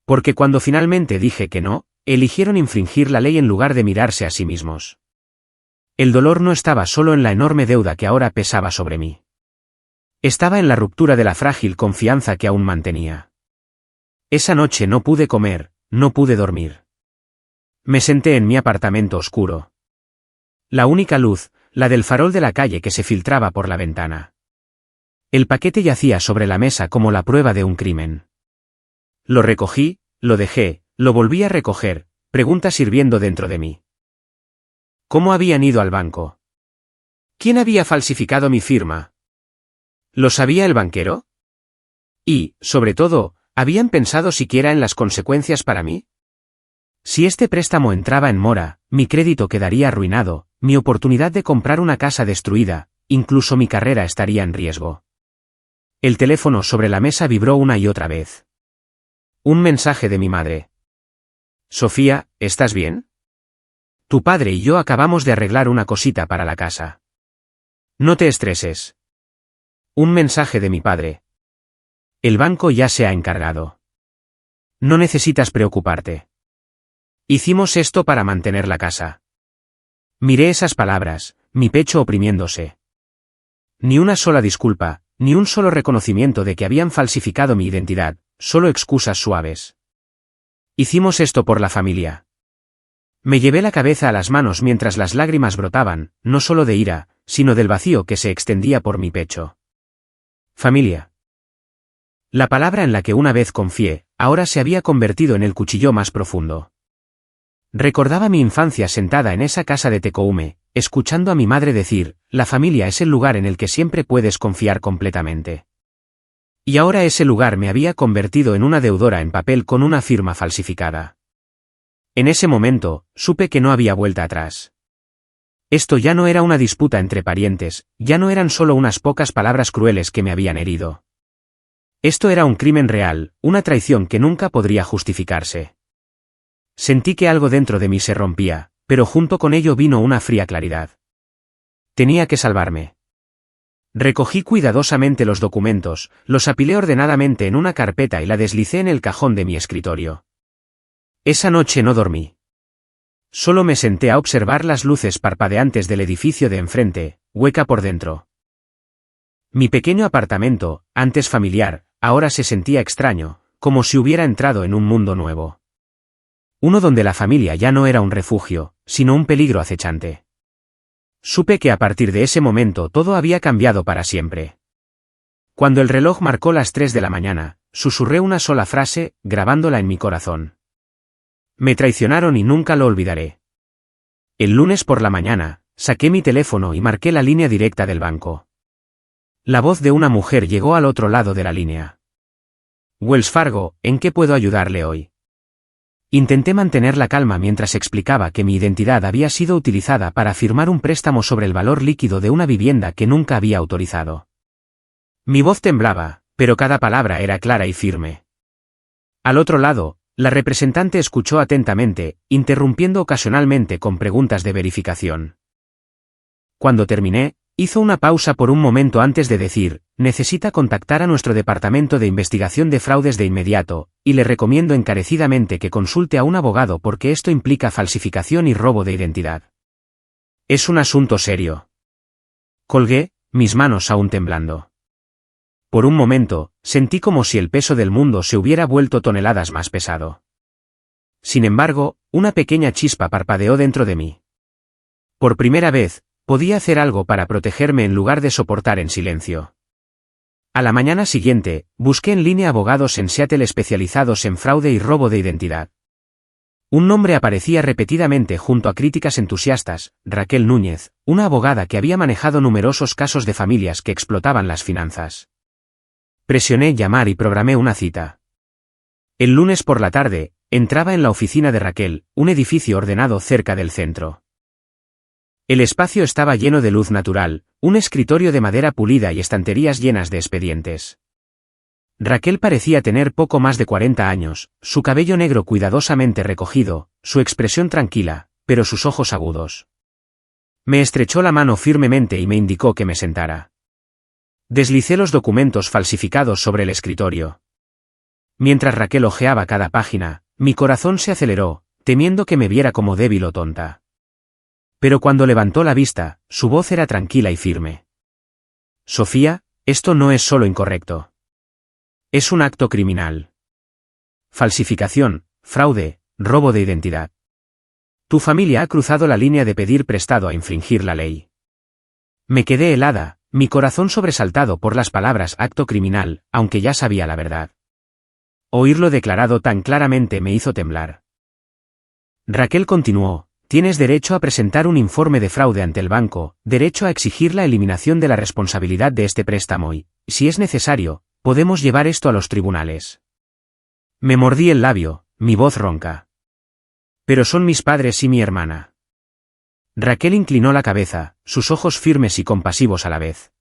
A: Porque cuando finalmente dije que no, eligieron infringir la ley en lugar de mirarse a sí mismos. El dolor no estaba solo en la enorme deuda que ahora pesaba sobre mí. Estaba en la ruptura de la frágil confianza que aún mantenía. Esa noche no pude comer, no pude dormir. Me senté en mi apartamento oscuro. La única luz, la del farol de la calle que se filtraba por la ventana. El paquete yacía sobre la mesa como la prueba de un crimen. Lo recogí, lo dejé, lo volví a recoger, preguntas hirviendo dentro de mí. ¿Cómo habían ido al banco? ¿Quién había falsificado mi firma? ¿Lo sabía el banquero? Y, sobre todo, ¿habían pensado siquiera en las consecuencias para mí? Si este préstamo entraba en mora, mi crédito quedaría arruinado, mi oportunidad de comprar una casa destruida, incluso mi carrera estaría en riesgo. El teléfono sobre la mesa vibró una y otra vez. Un mensaje de mi madre. Sofía, ¿estás bien? Tu padre y yo acabamos de arreglar una cosita para la casa. No te estreses. Un mensaje de mi padre. El banco ya se ha encargado. No necesitas preocuparte. Hicimos esto para mantener la casa. Miré esas palabras, mi pecho oprimiéndose. Ni una sola disculpa, ni un solo reconocimiento de que habían falsificado mi identidad, solo excusas suaves. Hicimos esto por la familia. Me llevé la cabeza a las manos mientras las lágrimas brotaban, no solo de ira, sino del vacío que se extendía por mi pecho. Familia. La palabra en la que una vez confié, ahora se había convertido en el cuchillo más profundo. Recordaba mi infancia sentada en esa casa de Tecoume, escuchando a mi madre decir, la familia es el lugar en el que siempre puedes confiar completamente. Y ahora ese lugar me había convertido en una deudora en papel con una firma falsificada. En ese momento, supe que no había vuelta atrás. Esto ya no era una disputa entre parientes, ya no eran solo unas pocas palabras crueles que me habían herido. Esto era un crimen real, una traición que nunca podría justificarse. Sentí que algo dentro de mí se rompía, pero junto con ello vino una fría claridad. Tenía que salvarme. Recogí cuidadosamente los documentos, los apilé ordenadamente en una carpeta y la deslicé en el cajón de mi escritorio. Esa noche no dormí. Solo me senté a observar las luces parpadeantes del edificio de enfrente, hueca por dentro. Mi pequeño apartamento, antes familiar, ahora se sentía extraño, como si hubiera entrado en un mundo nuevo. Uno donde la familia ya no era un refugio, sino un peligro acechante. Supe que a partir de ese momento todo había cambiado para siempre. Cuando el reloj marcó las 3 de la mañana, susurré una sola frase, grabándola en mi corazón. Me traicionaron y nunca lo olvidaré. El lunes por la mañana, saqué mi teléfono y marqué la línea directa del banco. La voz de una mujer llegó al otro lado de la línea. Wells Fargo, ¿en qué puedo ayudarle hoy? Intenté mantener la calma mientras explicaba que mi identidad había sido utilizada para firmar un préstamo sobre el valor líquido de una vivienda que nunca había autorizado. Mi voz temblaba, pero cada palabra era clara y firme. Al otro lado, la representante escuchó atentamente, interrumpiendo ocasionalmente con preguntas de verificación. Cuando terminé, hizo una pausa por un momento antes de decir, necesita contactar a nuestro departamento de investigación de fraudes de inmediato, y le recomiendo encarecidamente que consulte a un abogado porque esto implica falsificación y robo de identidad. Es un asunto serio. Colgué, mis manos aún temblando. Por un momento, sentí como si el peso del mundo se hubiera vuelto toneladas más pesado. Sin embargo, una pequeña chispa parpadeó dentro de mí. Por primera vez, podía hacer algo para protegerme en lugar de soportar en silencio. A la mañana siguiente, busqué en línea abogados en Seattle especializados en fraude y robo de identidad. Un nombre aparecía repetidamente junto a críticas entusiastas, Raquel Núñez, una abogada que había manejado numerosos casos de familias que explotaban las finanzas. Presioné llamar y programé una cita. El lunes por la tarde, entraba en la oficina de Raquel, un edificio ordenado cerca del centro. El espacio estaba lleno de luz natural, un escritorio de madera pulida y estanterías llenas de expedientes. Raquel parecía tener poco más de 40 años, su cabello negro cuidadosamente recogido, su expresión tranquila, pero sus ojos agudos. Me estrechó la mano firmemente y me indicó que me sentara. Deslicé los documentos falsificados sobre el escritorio. Mientras Raquel hojeaba cada página, mi corazón se aceleró, temiendo que me viera como débil o tonta. Pero cuando levantó la vista, su voz era tranquila y firme. Sofía, esto no es solo incorrecto. Es un acto criminal. Falsificación, fraude, robo de identidad. Tu familia ha cruzado la línea de pedir prestado a infringir la ley. Me quedé helada, mi corazón sobresaltado por las palabras acto criminal, aunque ya sabía la verdad. Oírlo declarado tan claramente me hizo temblar. Raquel continuó: tienes derecho a presentar un informe de fraude ante el banco, derecho a exigir la eliminación de la responsabilidad de este préstamo y, si es necesario, podemos llevar esto a los tribunales. Me mordí el labio, mi voz ronca. Pero son mis padres y mi hermana. Raquel inclinó la cabeza, sus ojos firmes y compasivos a la vez.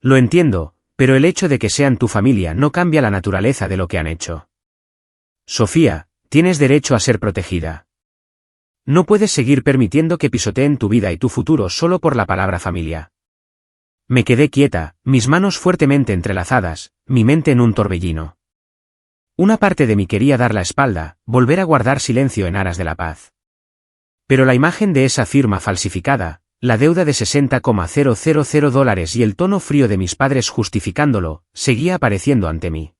A: Lo entiendo, pero el hecho de que sean tu familia no cambia la naturaleza de lo que han hecho. Sofía, tienes derecho a ser protegida. No puedes seguir permitiendo que pisoteen tu vida y tu futuro solo por la palabra familia. Me quedé quieta, mis manos fuertemente entrelazadas, mi mente en un torbellino. Una parte de mí quería dar la espalda, volver a guardar silencio en aras de la paz. Pero la imagen de esa firma falsificada, la deuda de $60,000 y el tono frío de mis padres justificándolo, seguía apareciendo ante mí.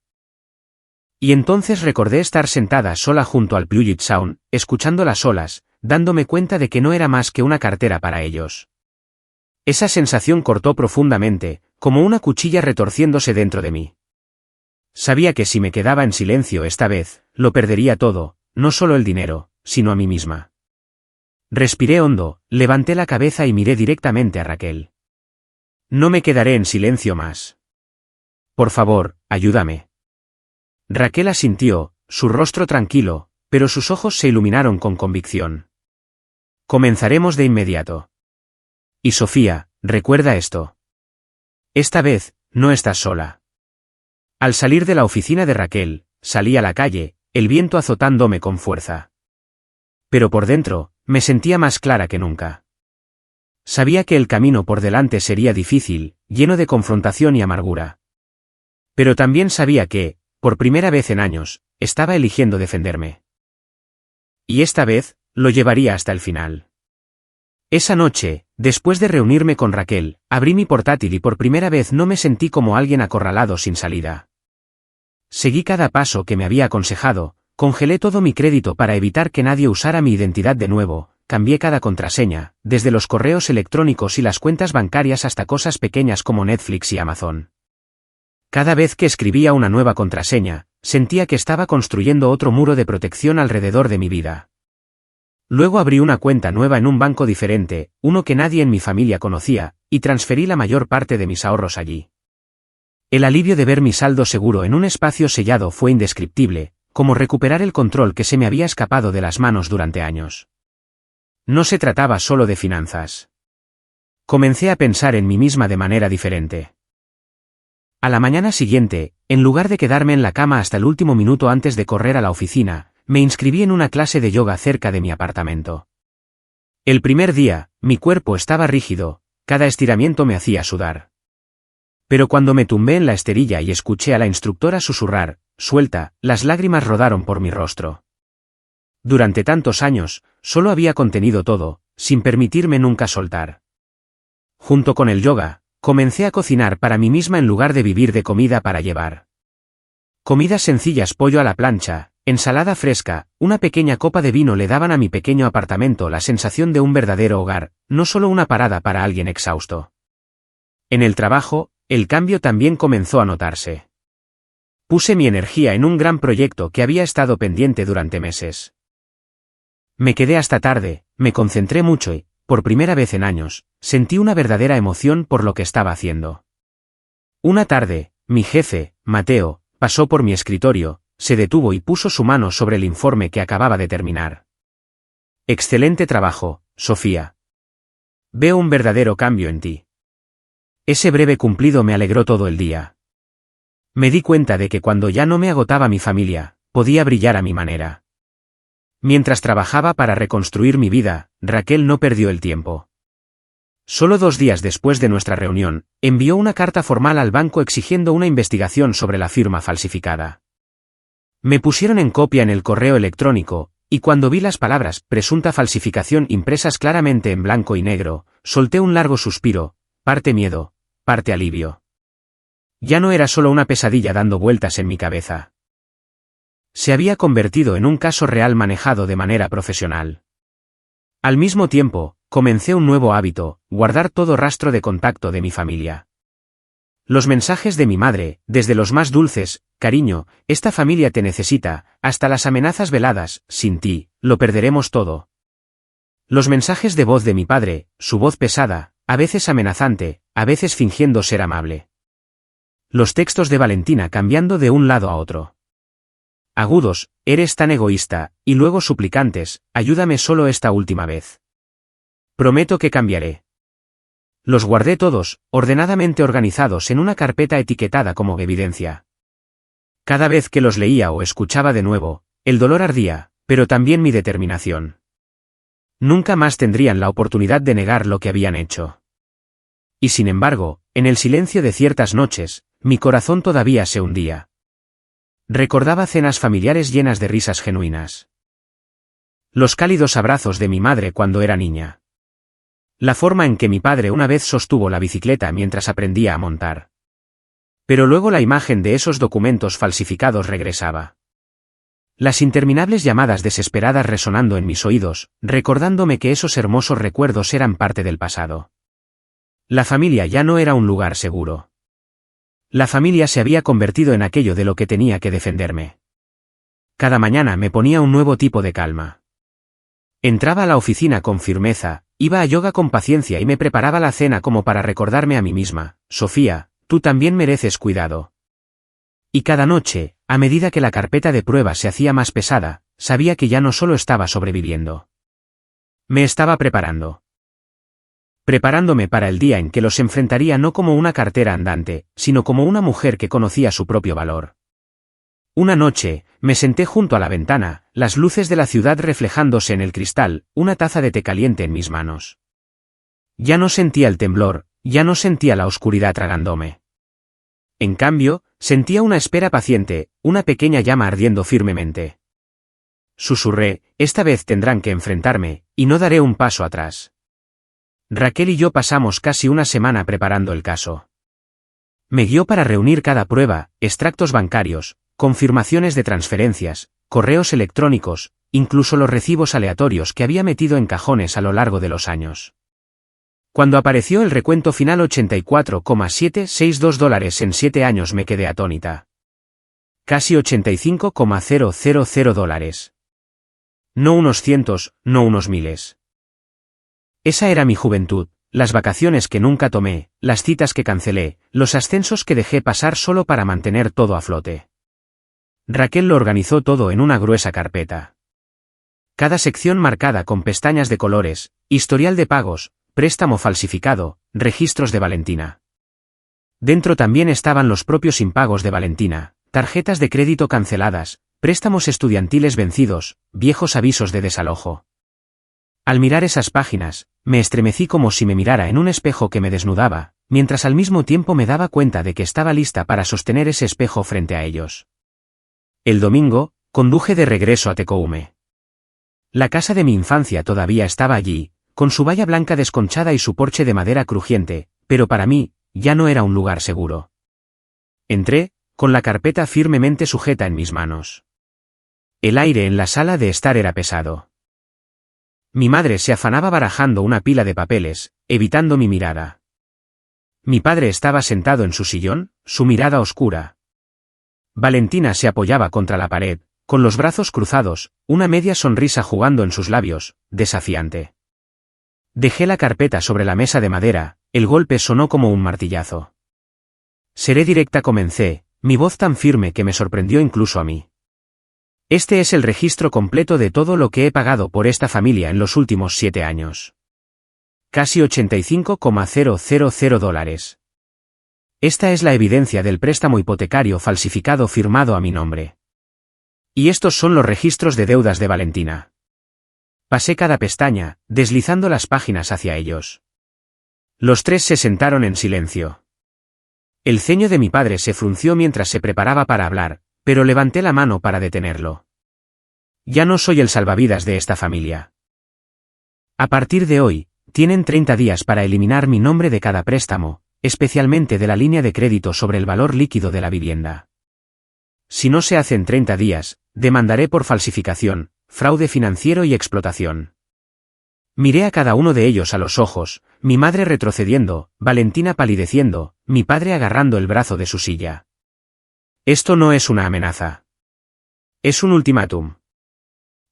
A: Y entonces recordé estar sentada sola junto al Puget Sound, escuchando las olas, dándome cuenta de que no era más que una cartera para ellos. Esa sensación cortó profundamente, como una cuchilla retorciéndose dentro de mí. Sabía que si me quedaba en silencio esta vez, lo perdería todo, no solo el dinero, sino a mí misma. Respiré hondo, levanté la cabeza y miré directamente a Raquel. No me quedaré en silencio más. Por favor, ayúdame. Raquel asintió, su rostro tranquilo, pero sus ojos se iluminaron con convicción. Comenzaremos de inmediato. Y Sofía, recuerda esto. Esta vez, no estás sola. Al salir de la oficina de Raquel, salí a la calle, el viento azotándome con fuerza. Pero por dentro, me sentía más clara que nunca. Sabía que el camino por delante sería difícil, lleno de confrontación y amargura. Pero también sabía que, por primera vez en años, estaba eligiendo defenderme. Y esta vez, lo llevaría hasta el final. Esa noche, después de reunirme con Raquel, abrí mi portátil y por primera vez no me sentí como alguien acorralado sin salida. Seguí cada paso que me había aconsejado, congelé todo mi crédito para evitar que nadie usara mi identidad de nuevo, cambié cada contraseña, desde los correos electrónicos y las cuentas bancarias hasta cosas pequeñas como Netflix y Amazon. Cada vez que escribía una nueva contraseña, sentía que estaba construyendo otro muro de protección alrededor de mi vida. Luego abrí una cuenta nueva en un banco diferente, uno que nadie en mi familia conocía, y transferí la mayor parte de mis ahorros allí. El alivio de ver mi saldo seguro en un espacio sellado fue indescriptible, como recuperar el control que se me había escapado de las manos durante años. No se trataba solo de finanzas. Comencé a pensar en mí misma de manera diferente. A la mañana siguiente, en lugar de quedarme en la cama hasta el último minuto antes de correr a la oficina, me inscribí en una clase de yoga cerca de mi apartamento. El primer día, mi cuerpo estaba rígido, cada estiramiento me hacía sudar. Pero cuando me tumbé en la esterilla y escuché a la instructora susurrar, suelta, las lágrimas rodaron por mi rostro. Durante tantos años, solo había contenido todo, sin permitirme nunca soltar. Junto con el yoga, comencé a cocinar para mí misma en lugar de vivir de comida para llevar. Comidas sencillas: pollo a la plancha, ensalada fresca, una pequeña copa de vino le daban a mi pequeño apartamento la sensación de un verdadero hogar, no solo una parada para alguien exhausto. En el trabajo, el cambio también comenzó a notarse. Puse mi energía en un gran proyecto que había estado pendiente durante meses. Me quedé hasta tarde, me concentré mucho y, por primera vez en años, sentí una verdadera emoción por lo que estaba haciendo. Una tarde, mi jefe, Mateo, pasó por mi escritorio, se detuvo y puso su mano sobre el informe que acababa de terminar. Excelente trabajo, Sofía. Veo un verdadero cambio en ti. Ese breve cumplido me alegró todo el día. Me di cuenta de que cuando ya no me agotaba mi familia, podía brillar a mi manera. Mientras trabajaba para reconstruir mi vida, Raquel no perdió el tiempo. Solo 2 días después de nuestra reunión, envió una carta formal al banco exigiendo una investigación sobre la firma falsificada. Me pusieron en copia en el correo electrónico, y cuando vi las palabras "presunta falsificación" impresas claramente en blanco y negro, solté un largo suspiro, parte miedo, parte alivio. Ya no era solo una pesadilla dando vueltas en mi cabeza. Se había convertido en un caso real manejado de manera profesional. Al mismo tiempo, comencé un nuevo hábito: guardar todo rastro de contacto de mi familia. Los mensajes de mi madre, desde los más dulces: cariño, esta familia te necesita, hasta las amenazas veladas: sin ti, lo perderemos todo. Los mensajes de voz de mi padre, su voz pesada, a veces amenazante, a veces fingiendo ser amable. Los textos de Valentina cambiando de un lado a otro. Agudos: eres tan egoísta, y luego suplicantes: ayúdame solo esta última vez. Prometo que cambiaré. Los guardé todos, ordenadamente organizados en una carpeta etiquetada como evidencia. Cada vez que los leía o escuchaba de nuevo, el dolor ardía, pero también mi determinación. Nunca más tendrían la oportunidad de negar lo que habían hecho. Y sin embargo, en el silencio de ciertas noches, mi corazón todavía se hundía. Recordaba cenas familiares llenas de risas genuinas. Los cálidos abrazos de mi madre cuando era niña. La forma en que mi padre una vez sostuvo la bicicleta mientras aprendía a montar. Pero luego la imagen de esos documentos falsificados regresaba. Las interminables llamadas desesperadas resonando en mis oídos, recordándome que esos hermosos recuerdos eran parte del pasado. La familia ya no era un lugar seguro. La familia se había convertido en aquello de lo que tenía que defenderme. Cada mañana me ponía un nuevo tipo de calma. Entraba a la oficina con firmeza, iba a yoga con paciencia y me preparaba la cena como para recordarme a mí misma: Sofía, tú también mereces cuidado. Y cada noche, a medida que la carpeta de pruebas se hacía más pesada, sabía que ya no solo estaba sobreviviendo. Me estaba preparando. Preparándome para el día en que los enfrentaría no como una cartera andante, sino como una mujer que conocía su propio valor. Una noche, me senté junto a la ventana, las luces de la ciudad reflejándose en el cristal, una taza de té caliente en mis manos. Ya no sentía el temblor, ya no sentía la oscuridad tragándome. En cambio, sentía una espera paciente, una pequeña llama ardiendo firmemente. Susurré: esta vez tendrán que enfrentarme, y no daré un paso atrás. Raquel y yo pasamos casi una semana preparando el caso. Me guió para reunir cada prueba: extractos bancarios, confirmaciones de transferencias, correos electrónicos, incluso los recibos aleatorios que había metido en cajones a lo largo de los años. Cuando apareció el recuento final $84,762 en 7 años me quedé atónita. Casi $85,000. No unos cientos, no unos miles. Esa era mi juventud, las vacaciones que nunca tomé, las citas que cancelé, los ascensos que dejé pasar solo para mantener todo a flote. Raquel lo organizó todo en una gruesa carpeta. Cada sección marcada con pestañas de colores: historial de pagos, préstamo falsificado, registros de Valentina. Dentro también estaban los propios impagos de Valentina, tarjetas de crédito canceladas, préstamos estudiantiles vencidos, viejos avisos de desalojo. Al mirar esas páginas, me estremecí como si me mirara en un espejo que me desnudaba, mientras al mismo tiempo me daba cuenta de que estaba lista para sostener ese espejo frente a ellos. El domingo, conduje de regreso a Tecoume. La casa de mi infancia todavía estaba allí, con su valla blanca desconchada y su porche de madera crujiente, pero para mí, ya no era un lugar seguro. Entré, con la carpeta firmemente sujeta en mis manos. El aire en la sala de estar era pesado. Mi madre se afanaba barajando una pila de papeles, evitando mi mirada. Mi padre estaba sentado en su sillón, su mirada oscura. Valentina se apoyaba contra la pared, con los brazos cruzados, una media sonrisa jugando en sus labios, desafiante. Dejé la carpeta sobre la mesa de madera, el golpe sonó como un martillazo. Seré directa, comencé, mi voz tan firme que me sorprendió incluso a mí. Este es el registro completo de todo lo que he pagado por esta familia en los últimos 7 años. Casi $85,000. Esta es la evidencia del préstamo hipotecario falsificado firmado a mi nombre. Y estos son los registros de deudas de Valentina. Pasé cada pestaña, deslizando las páginas hacia ellos. Los tres se sentaron en silencio. El ceño de mi padre se frunció mientras se preparaba para hablar, pero levanté la mano para detenerlo. Ya no soy el salvavidas de esta familia. A partir de hoy, tienen 30 días para eliminar mi nombre de cada préstamo, especialmente de la línea de crédito sobre el valor líquido de la vivienda. Si no se hace en 30 días, demandaré por falsificación, fraude financiero y explotación. Miré a cada uno de ellos a los ojos, mi madre retrocediendo, Valentina palideciendo, mi padre agarrando el brazo de su silla. Esto no es una amenaza. Es un ultimátum.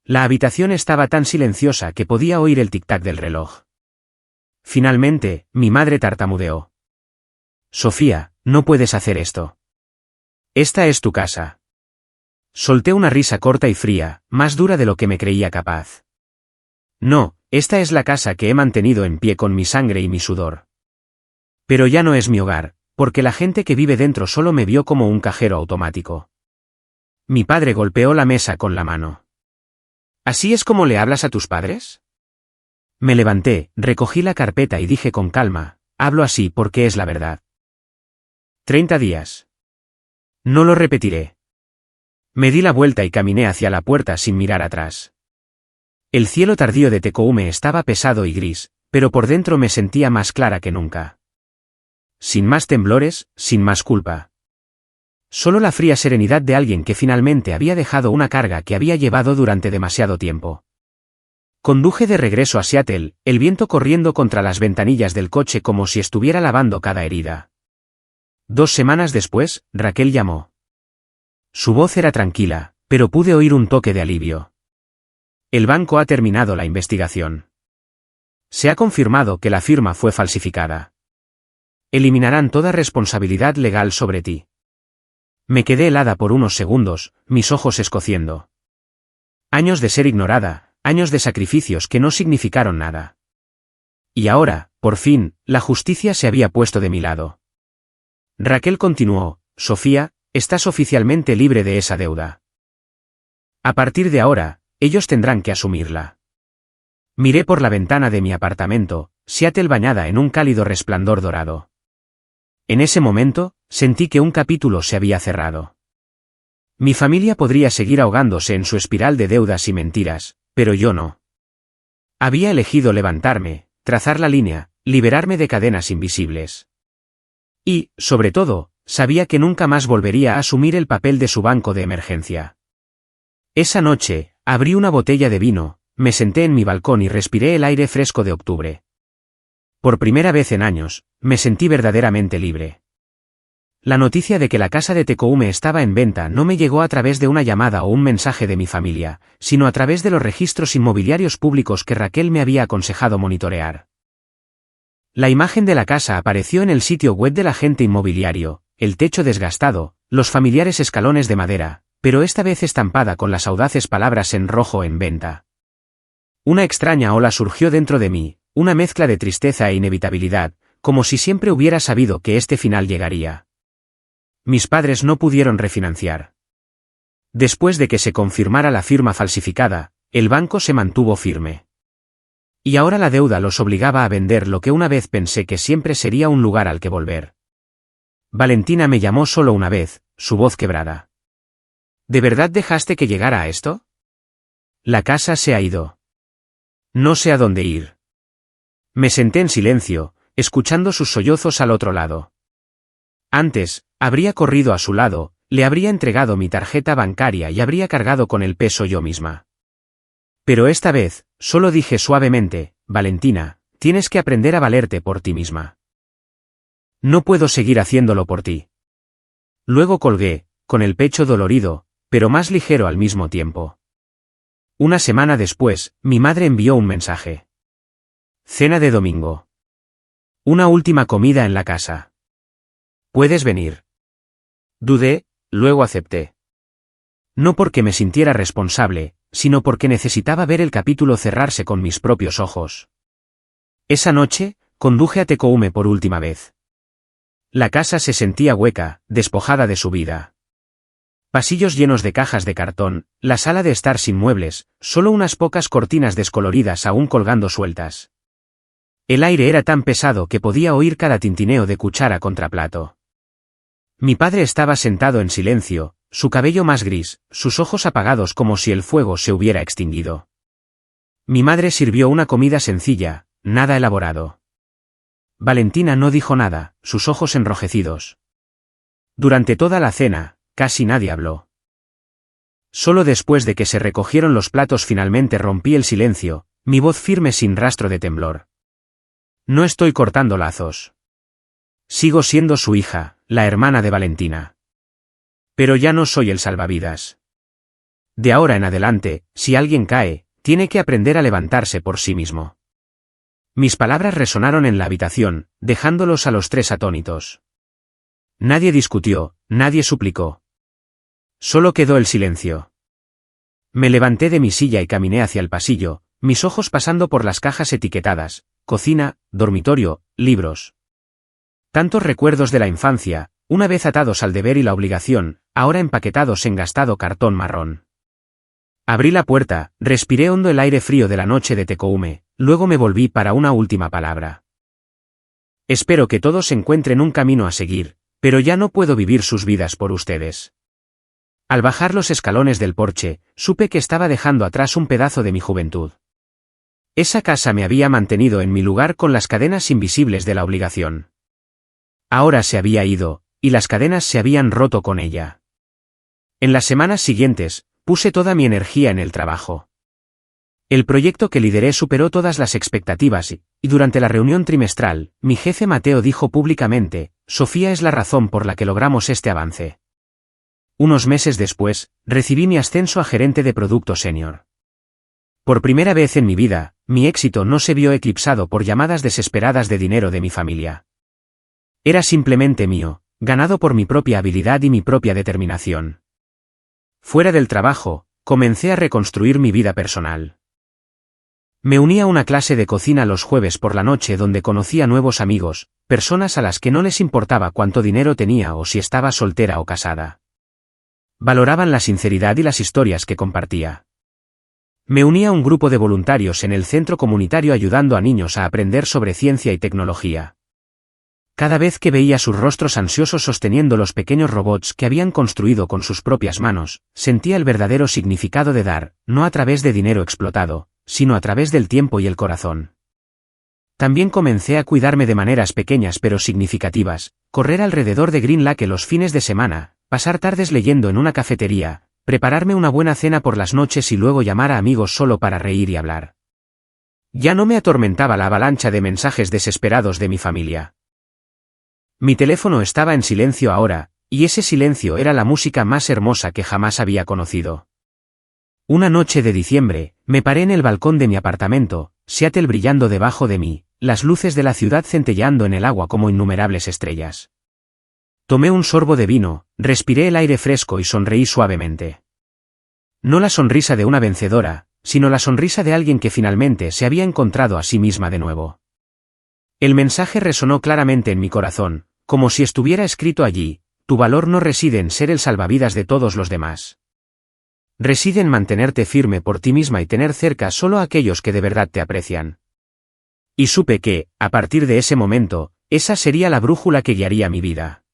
A: La habitación estaba tan silenciosa que podía oír el tic-tac del reloj. Finalmente, mi madre tartamudeó. Sofía, no puedes hacer esto. Esta es tu casa. Solté una risa corta y fría, más dura de lo que me creía capaz. No, esta es la casa que he mantenido en pie con mi sangre y mi sudor. Pero ya no es mi hogar, porque la gente que vive dentro solo me vio como un cajero automático. Mi padre golpeó la mesa con la mano. ¿Así es como le hablas a tus padres? Me levanté, recogí la carpeta y dije con calma, hablo así porque es la verdad. 30 días. No lo repetiré. Me di la vuelta y caminé hacia la puerta sin mirar atrás. El cielo tardío de Tecoume estaba pesado y gris, pero por dentro me sentía más clara que nunca. Sin más temblores, sin más culpa. Solo la fría serenidad de alguien que finalmente había dejado una carga que había llevado durante demasiado tiempo. Conduje de regreso a Seattle, el viento corriendo contra las ventanillas del coche como si estuviera lavando cada herida. 2 semanas después, Raquel llamó. Su voz era tranquila, pero pude oír un toque de alivio. El banco ha terminado la investigación. Se ha confirmado que la firma fue falsificada. Eliminarán toda responsabilidad legal sobre ti. Me quedé helada por unos segundos, mis ojos escociendo. Años de ser ignorada, años de sacrificios que no significaron nada. Y ahora, por fin, la justicia se había puesto de mi lado. Raquel continuó, Sofía, estás oficialmente libre de esa deuda. A partir de ahora, ellos tendrán que asumirla. Miré por la ventana de mi apartamento, Seattle bañada en un cálido resplandor dorado. En ese momento, sentí que un capítulo se había cerrado. Mi familia podría seguir ahogándose en su espiral de deudas y mentiras, pero yo no. Había elegido levantarme, trazar la línea, liberarme de cadenas invisibles. Y, sobre todo, sabía que nunca más volvería a asumir el papel de su banco de emergencia. Esa noche, abrí una botella de vino, me senté en mi balcón y respiré el aire fresco de octubre. Por primera vez en años, me sentí verdaderamente libre. La noticia de que la casa de Tecoume estaba en venta no me llegó a través de una llamada o un mensaje de mi familia, sino a través de los registros inmobiliarios públicos que Raquel me había aconsejado monitorear. La imagen de la casa apareció en el sitio web del agente inmobiliario, el techo desgastado, los familiares escalones de madera, pero esta vez estampada con las audaces palabras en rojo en venta. Una extraña ola surgió dentro de mí, una mezcla de tristeza e inevitabilidad, como si siempre hubiera sabido que este final llegaría. Mis padres no pudieron refinanciar. Después de que se confirmara la firma falsificada, el banco se mantuvo firme. Y ahora la deuda los obligaba a vender lo que una vez pensé que siempre sería un lugar al que volver. Valentina me llamó solo una vez, su voz quebrada. ¿De verdad dejaste que llegara a esto? La casa se ha ido. No sé a dónde ir. Me senté en silencio, escuchando sus sollozos al otro lado. Antes, habría corrido a su lado, le habría entregado mi tarjeta bancaria y habría cargado con el peso yo misma. Pero esta vez, solo dije suavemente, Valentina, tienes que aprender a valerte por ti misma. No puedo seguir haciéndolo por ti. Luego colgué, con el pecho dolorido, pero más ligero al mismo tiempo. Una semana después, mi madre envió un mensaje. Cena de domingo. Una última comida en la casa. ¿Puedes venir? Dudé, luego acepté. No porque me sintiera responsable, sino porque necesitaba ver el capítulo cerrarse con mis propios ojos. Esa noche, conduje a Tecoume por última vez. La casa se sentía hueca, despojada de su vida. Pasillos llenos de cajas de cartón, la sala de estar sin muebles, solo unas pocas cortinas descoloridas aún colgando sueltas. El aire era tan pesado que podía oír cada tintineo de cuchara contra plato. Mi padre estaba sentado en silencio, su cabello más gris, sus ojos apagados como si el fuego se hubiera extinguido. Mi madre sirvió una comida sencilla, nada elaborado. Valentina no dijo nada, sus ojos enrojecidos. Durante toda la cena, casi nadie habló. Solo después de que se recogieron los platos finalmente rompí el silencio, Mi voz firme sin rastro de temblor. No estoy cortando lazos. Sigo siendo su hija, la hermana de Valentina. Pero ya no soy el salvavidas. De ahora en adelante, si alguien cae, tiene que aprender a levantarse por sí mismo. Mis palabras resonaron en la habitación, dejándolos a los tres atónitos. Nadie discutió, nadie suplicó. Solo quedó el silencio. Me levanté de mi silla y caminé hacia el pasillo, mis ojos pasando por las cajas etiquetadas, cocina, dormitorio, libros. Tantos recuerdos de la infancia, una vez atados al deber y la obligación, ahora empaquetados en gastado cartón marrón. Abrí la puerta, respiré hondo el aire frío de la noche de Tecoume, luego me volví para una última palabra. Espero que todos encuentren un camino a seguir, pero ya no puedo vivir sus vidas por ustedes. Al bajar los escalones del porche, supe que estaba dejando atrás un pedazo de mi juventud. Esa casa me había mantenido en mi lugar con las cadenas invisibles de la obligación. Ahora se había ido, y las cadenas se habían roto con ella. En las semanas siguientes, puse toda mi energía en el trabajo. El proyecto que lideré superó todas las expectativas y durante la reunión trimestral, mi jefe Mateo dijo públicamente, Sofía es la razón por la que logramos este avance. Unos meses después, recibí mi ascenso a gerente de producto senior. Por primera vez en mi vida, mi éxito no se vio eclipsado por llamadas desesperadas de dinero de mi familia. Era simplemente mío, ganado por mi propia habilidad y mi propia determinación. Fuera del trabajo, comencé a reconstruir mi vida personal. Me uní a una clase de cocina los jueves por la noche donde conocía nuevos amigos, personas a las que no les importaba cuánto dinero tenía o si estaba soltera o casada. Valoraban la sinceridad y las historias que compartía. Me uní a un grupo de voluntarios en el centro comunitario ayudando a niños a aprender sobre ciencia y tecnología. Cada vez que veía sus rostros ansiosos sosteniendo los pequeños robots que habían construido con sus propias manos, sentía el verdadero significado de dar, no a través de dinero explotado, sino a través del tiempo y el corazón. También comencé a cuidarme de maneras pequeñas pero significativas, correr alrededor de Green Lake los fines de semana, pasar tardes leyendo en una cafetería, prepararme una buena cena por las noches y luego llamar a amigos solo para reír y hablar. Ya no me atormentaba la avalancha de mensajes desesperados de mi familia. Mi teléfono estaba en silencio ahora, y ese silencio era la música más hermosa que jamás había conocido. Una noche de diciembre, me paré en el balcón de mi apartamento, Seattle brillando debajo de mí, las luces de la ciudad centelleando en el agua como innumerables estrellas. Tomé un sorbo de vino, respiré el aire fresco y sonreí suavemente. No la sonrisa de una vencedora, sino la sonrisa de alguien que finalmente se había encontrado a sí misma de nuevo. El mensaje resonó claramente en mi corazón, como si estuviera escrito allí, tu valor no reside en ser el salvavidas de todos los demás. Reside en mantenerte firme por ti misma y tener cerca solo a aquellos que de verdad te aprecian. Y supe que, a partir de ese momento, esa sería la brújula que guiaría mi vida.